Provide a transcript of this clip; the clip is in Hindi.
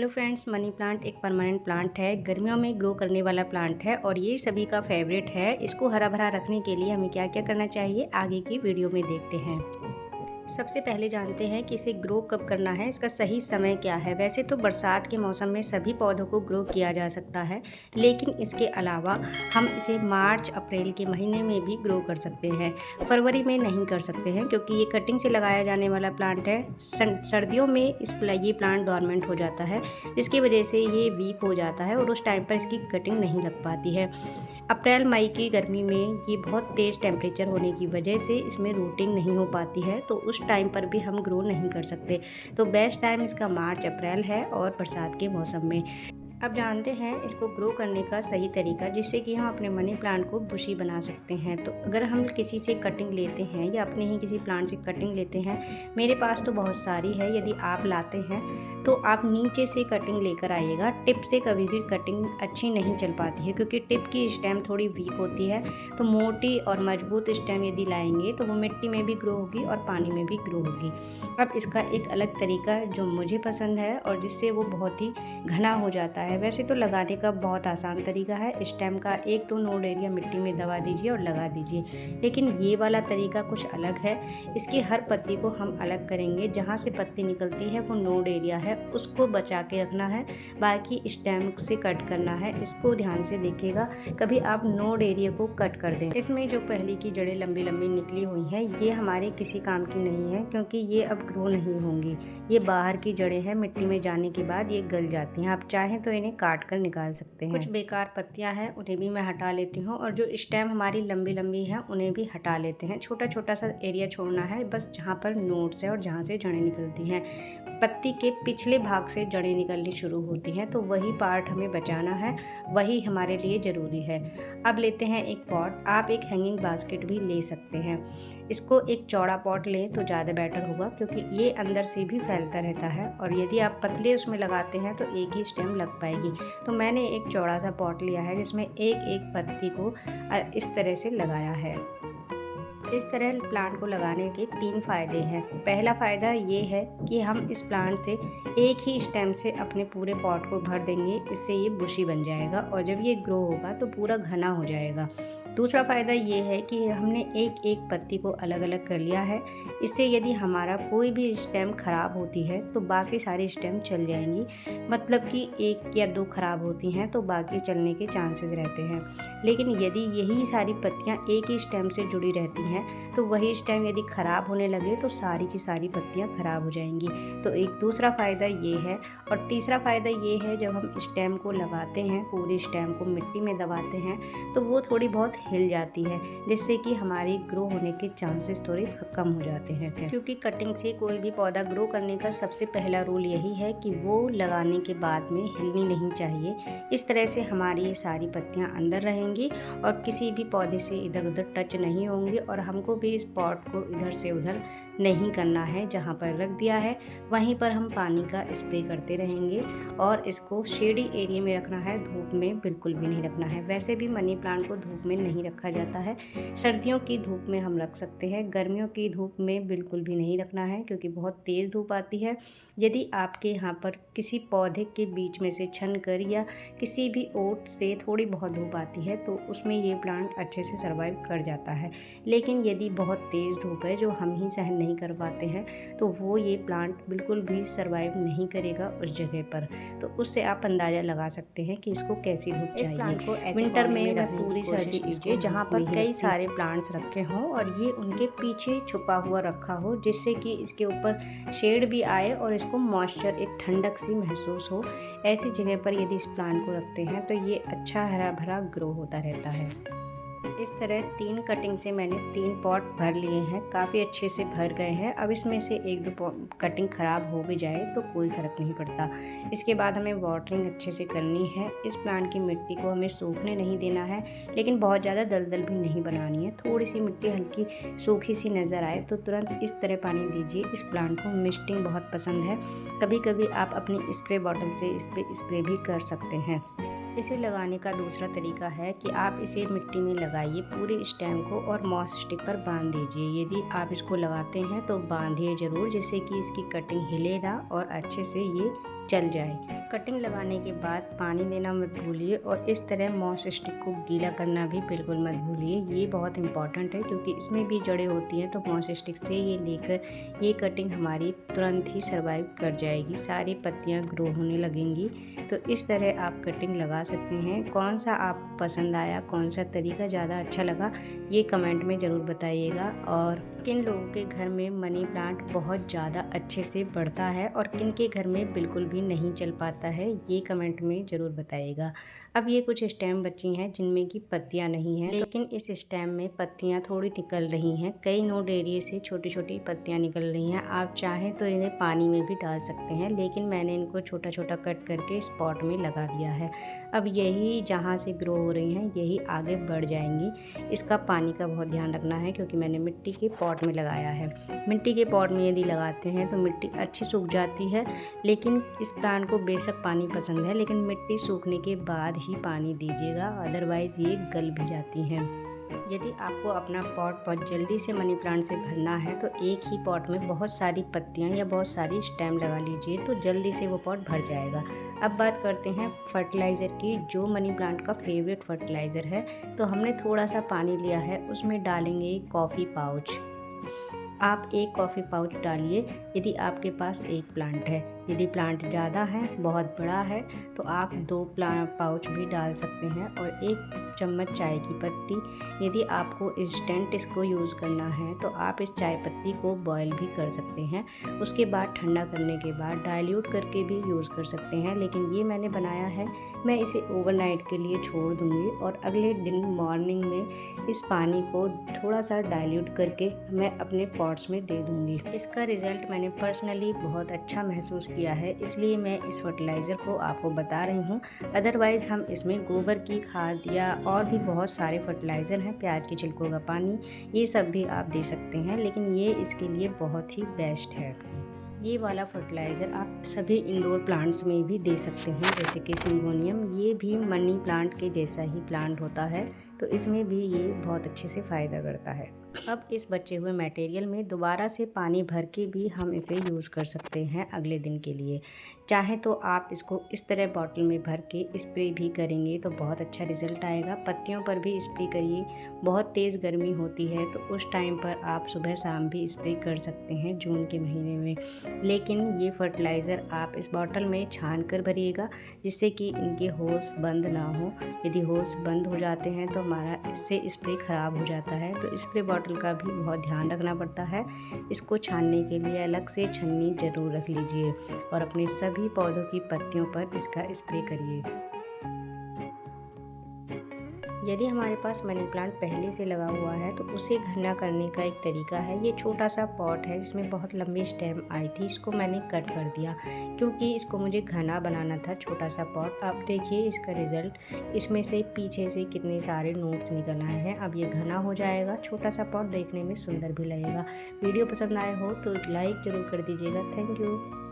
हेलो फ्रेंड्स, मनी प्लांट एक परमानेंट प्लांट है। गर्मियों में ग्रो करने वाला प्लांट है और ये सभी का फेवरेट है। इसको हरा भरा रखने के लिए हमें क्या क्या करना चाहिए, आगे की वीडियो में देखते हैं। सबसे पहले जानते हैं कि इसे ग्रो कब करना है, इसका सही समय क्या है। वैसे तो बरसात के मौसम में सभी पौधों को ग्रो किया जा सकता है, लेकिन इसके अलावा हम इसे मार्च अप्रैल के महीने में भी ग्रो कर सकते हैं। फरवरी में नहीं कर सकते हैं क्योंकि ये कटिंग से लगाया जाने वाला प्लांट है। सर्दियों में ये प्लांट डोरमेंट हो जाता है, जिसकी वजह से ये वीक हो जाता है और उस टाइम पर इसकी कटिंग नहीं लग पाती है। अप्रैल मई की गर्मी में ये बहुत तेज़ टेम्परेचर होने की वजह से इसमें रूटिंग नहीं हो पाती है, तो उस टाइम पर भी हम ग्रो नहीं कर सकते। तो बेस्ट टाइम इसका मार्च अप्रैल है और बरसात के मौसम में। अब जानते हैं इसको ग्रो करने का सही तरीका, जिससे कि हम अपने मनी प्लांट को बुशी बना सकते हैं। तो अगर हम किसी से कटिंग लेते हैं या अपने ही किसी प्लांट से कटिंग लेते हैं, मेरे पास तो बहुत सारी है, यदि आप लाते हैं तो आप नीचे से कटिंग लेकर आइएगा। टिप से कभी भी कटिंग अच्छी नहीं चल पाती है, क्योंकि टिप की स्टेम थोड़ी वीक होती है। तो मोटी और मजबूत स्टेम यदि लाएंगे तो वो मिट्टी में भी ग्रो होगी और पानी में भी ग्रो होगी। अब इसका एक अलग तरीका जो मुझे पसंद है और जिससे वो बहुत ही घना हो जाता है। वैसे तो लगाने का बहुत आसान तरीका है। स्टेम का एक तो नोड एरिया मिट्टी में दबा दीजिए और लगा दीजिए, लेकिन ये वाला तरीका कुछ अलग है। इसकी हर पत्ती को हम अलग करेंगे। जहाँ से पत्ती निकलती है वो नोड एरिया है, उसको बचा के रखना है, बाकी स्टेम से कट करना है। इसको ध्यान से देखिएगा, कभी आप नोड एरिया को कट कर दें। इसमें जो पहली की जड़ें लंबी लंबी निकली हुई हैं, ये हमारे किसी काम की नहीं है, क्योंकि ये अब ग्रो नहीं होंगी। ये बाहर की जड़ें हैं, मिट्टी में जाने के बाद ये गल जाती हैं। आप चाहें तो इन्हें काट कर निकाल सकते हैं। कुछ बेकार पत्तियां हैं, उन्हें भी मैं हटा लेती हूँ, और जो स्टेम हमारी लंबी लंबी हैं उन्हें भी हटा लेते हैं। छोटा छोटा सा एरिया छोड़ना है बस, जहाँ पर नोड्स है और जहाँ से जड़ें निकलती हैं। पत्ती के पिछले भाग से जड़ें निकलनी शुरू होती हैं, तो वही पार्ट हमें बचाना है, वही हमारे लिए ज़रूरी है। अब लेते हैं एक पॉट। आप एक हैंगिंग बास्केट भी ले सकते हैं। इसको एक चौड़ा पॉट लें तो ज़्यादा बेटर होगा, क्योंकि ये अंदर से भी फैलता रहता है, और यदि आप पतले उसमें लगाते हैं तो एक ही स्टेम लग पाएगी। तो मैंने एक चौड़ा सा पॉट लिया है, जिसमें एक एक पत्ती को इस तरह से लगाया है। इस तरह प्लांट को लगाने के 3 फ़ायदे हैं। पहला फ़ायदा ये है कि हम इस प्लांट से एक ही स्टेम से अपने पूरे पॉट को भर देंगे। इससे ये बुशी बन जाएगा और जब ये ग्रो होगा तो पूरा घना हो जाएगा। दूसरा फ़ायदा ये है कि हमने एक एक पत्ती को अलग अलग कर लिया है। इससे यदि हमारा कोई भी स्टेम ख़राब होती है तो बाकी सारी स्टेम चल जाएंगी। मतलब कि 1 या 2 ख़राब होती हैं तो बाकी चलने के चांसेस रहते हैं। लेकिन यदि यही सारी पत्तियाँ एक ही स्टेम से जुड़ी रहती हैं, तो वही स्टेम यदि ख़राब होने लगे तो सारी की सारी पत्तियाँ ख़राब हो जाएंगी। तो एक दूसरा फ़ायदा ये है। और तीसरा फ़ायदा ये है, जब हम स्टेम को लगाते हैं, पूरी स्टेम को मिट्टी में दबाते हैं, तो वो थोड़ी बहुत हिल जाती है, जिससे कि हमारी ग्रो होने के चांसेस थोड़े कम हो जाते हैं। क्योंकि कटिंग से कोई भी पौधा ग्रो करने का सबसे पहला रूल यही है कि वो लगाने के बाद में हिलनी नहीं चाहिए। इस तरह से हमारी ये सारी पत्तियाँ अंदर रहेंगी और किसी भी पौधे से इधर उधर टच नहीं होंगी, और हमको भी इस पॉट को इधर से उधर नहीं करना है। जहाँ पर रख दिया है वहीं पर हम पानी का स्प्रे करते रहेंगे, और इसको शेडी एरिया में रखना है, धूप में बिल्कुल भी नहीं रखना है। वैसे भी मनी प्लांट को धूप में नहीं रखा जाता है। सर्दियों की धूप में हम रख सकते हैं, गर्मियों की धूप में बिल्कुल भी नहीं रखना है, क्योंकि बहुत तेज़ धूप आती है। यदि आपके यहाँ पर किसी पौधे के बीच में से छन कर या किसी भी ओट से थोड़ी बहुत धूप आती है, तो उसमें ये प्लांट अच्छे से सर्वाइव कर जाता है। लेकिन यदि बहुत तेज़ धूप है जो हम ही सहन नहीं कर पाते हैं, तो वो ये प्लांट बिल्कुल भी सर्वाइव नहीं करेगा उस जगह पर। तो उससे आप अंदाज़ा लगा सकते हैं कि इसको कैसी धूप चाहिए। इस प्लांट को विंटर में मैं पूरी सर्दी कीजिए, जहाँ पर कई सारे प्लांट्स रखे हों और ये उनके पीछे छुपा हुआ रखा हो, जिससे कि इसके ऊपर शेड भी आए और इसको मॉइस्चर, एक ठंडक सी महसूस हो। ऐसी जगह पर यदि इस प्लांट को रखते हैं तो ये अच्छा हरा भरा ग्रो होता रहता है। इस तरह 3 कटिंग से मैंने 3 पॉट भर लिए हैं, काफ़ी अच्छे से भर गए हैं। अब इसमें से 1-2 कटिंग ख़राब हो भी जाए तो कोई फ़र्क नहीं पड़ता। इसके बाद हमें वाटरिंग अच्छे से करनी है। इस प्लांट की मिट्टी को हमें सूखने नहीं देना है, लेकिन बहुत ज़्यादा दलदल भी नहीं बनानी है। थोड़ी सी मिट्टी हल्की सूखी सी नज़र आए तो तुरंत इस तरह पानी दीजिए। इस प्लांट को मिस्टिंग बहुत पसंद है। कभी कभी आप अपनी स्प्रे बॉटल से इस पर स्प्रे भी कर सकते हैं। इसे लगाने का दूसरा तरीका है कि आप इसे मिट्टी में लगाइए पूरे स्टेम को और मॉस स्टिक पर बांध दीजिए। यदि आप इसको लगाते हैं तो बांधिए ज़रूर, जिससे कि इसकी कटिंग हिले ना और अच्छे से ये चल जाए। कटिंग लगाने के बाद पानी देना मत भूलिए और इस तरह मॉस स्टिक को गीला करना भी बिल्कुल मत भूलिए। ये बहुत इंपॉर्टेंट है क्योंकि इसमें भी जड़ें होती हैं, तो मॉस स्टिक से ये लेकर ये कटिंग हमारी तुरंत ही सर्वाइव कर जाएगी, सारी पत्तियां ग्रो होने लगेंगी। तो इस तरह आप कटिंग लगा सकते हैं। कौन सा आपको पसंद आया, कौन सा तरीका ज़्यादा अच्छा लगा, ये कमेंट में ज़रूर बताइएगा। और किन लोगों के घर में मनी प्लांट बहुत ज़्यादा अच्छे से बढ़ता है और किन के घर में बिल्कुल भी नहीं चल पाता है, ये कमेंट में ज़रूर बताइएगा। अब ये कुछ स्टेम बची हैं जिनमें की पत्तियां नहीं हैं, लेकिन इस स्टेम में पत्तियां थोड़ी निकल रही हैं। कई नोड एरिया से छोटी छोटी पत्तियां निकल रही हैं। आप चाहें तो इन्हें पानी में भी डाल सकते हैं, लेकिन मैंने इनको छोटा छोटा कट करके स्पॉट में लगा दिया है। अब यही जहाँ से ग्रो हो रही हैं यही आगे बढ़ जाएंगी। इसका पानी का बहुत ध्यान रखना है क्योंकि मैंने मिट्टी के पॉट में लगाया है। मिट्टी के पॉट में यदि लगाते हैं तो मिट्टी अच्छी सूख जाती है, लेकिन इस प्लांट को बेशक पानी पसंद है, लेकिन मिट्टी सूखने के बाद ही पानी दीजिएगा, अदरवाइज़ ये गल भी जाती हैं। यदि आपको अपना पॉट बहुत जल्दी से मनी प्लांट से भरना है तो एक ही पॉट में बहुत सारी पत्तियां या बहुत सारी स्टेम लगा लीजिए, तो जल्दी से वो पॉट भर जाएगा। अब बात करते हैं फर्टिलाइज़र की, जो मनी प्लांट का फेवरेट फर्टिलाइज़र है। तो हमने थोड़ा सा पानी लिया है, उसमें डालेंगे कॉफ़ी पाउच। आप एक कॉफ़ी पाउच डालिए यदि आपके पास एक प्लांट है। यदि प्लांट ज़्यादा है, बहुत बड़ा है, तो आप 2 पाउच भी डाल सकते हैं और 1 चम्मच चाय की पत्ती। यदि आपको इंस्टेंट इसको यूज़ करना है तो आप इस चाय पत्ती को बॉयल भी कर सकते हैं। उसके बाद ठंडा करने के बाद डाइल्यूट करके भी यूज़ कर सकते हैं, लेकिन ये मैंने बनाया है, मैं इसे ओवरनाइट के लिए छोड़ दूँगी और अगले दिन मॉर्निंग में इस पानी को थोड़ा सा डाइल्यूट करके मैं अपने पॉट्स में दे दूँगी। इसका रिज़ल्ट मैंने पर्सनली बहुत अच्छा महसूस किया है, इसलिए मैं इस फर्टिलाइज़र को आपको बता रही हूँ। अदरवाइज़ हम इसमें गोबर की खाद या और भी बहुत सारे फर्टिलाइज़र हैं, प्याज के छिलकों का पानी, ये सब भी आप दे सकते हैं, लेकिन ये इसके लिए बहुत ही बेस्ट है। ये वाला फर्टिलाइज़र आप सभी इंडोर प्लांट्स में भी दे सकते हैं, जैसे कि सिंगोनियम, ये भी मनी प्लांट के जैसा ही प्लांट होता है, तो इसमें भी ये बहुत अच्छे से फ़ायदा करता है। अब इस बचे हुए मटेरियल में दोबारा से पानी भर के भी हम इसे यूज़ कर सकते हैं अगले दिन के लिए। चाहे तो आप इसको इस तरह बॉटल में भर के स्प्रे भी करेंगे तो बहुत अच्छा रिज़ल्ट आएगा। पत्तियों पर भी स्प्रे करिए, बहुत तेज़ गर्मी होती है तो उस टाइम पर आप सुबह शाम भी स्प्रे कर सकते हैं जून के महीने में। लेकिन ये फर्टिलाइज़र आप इस बॉटल में छान कर भरिएगा, जिससे कि इनके होल्स बंद ना हो। यदि होल्स बंद हो जाते हैं तो हमारा इससे स्प्रे ख़राब हो जाता है, तो स्प्रे बॉटल का भी बहुत ध्यान रखना पड़ता है। इसको छानने के लिए अलग से छन्नी ज़रूर रख लीजिए और अपने सभी पौधों की पत्तियों पर इसका स्प्रे करिए। यदि हमारे पास मनी प्लांट पहले से लगा हुआ है तो उसे घना करने का एक तरीका है। ये छोटा सा पॉट है जिसमें बहुत लंबी स्टेम आई थी, इसको मैंने कट कर दिया क्योंकि इसको मुझे घना बनाना था, छोटा सा पॉट। अब देखिए इसका रिज़ल्ट, इसमें से पीछे से कितने सारे नोट्स निकल आए हैं। अब ये घना हो जाएगा, छोटा सा पॉट देखने में सुंदर भी लगेगा। वीडियो पसंद आए हो तो लाइक ज़रूर कर दीजिएगा। Thank you.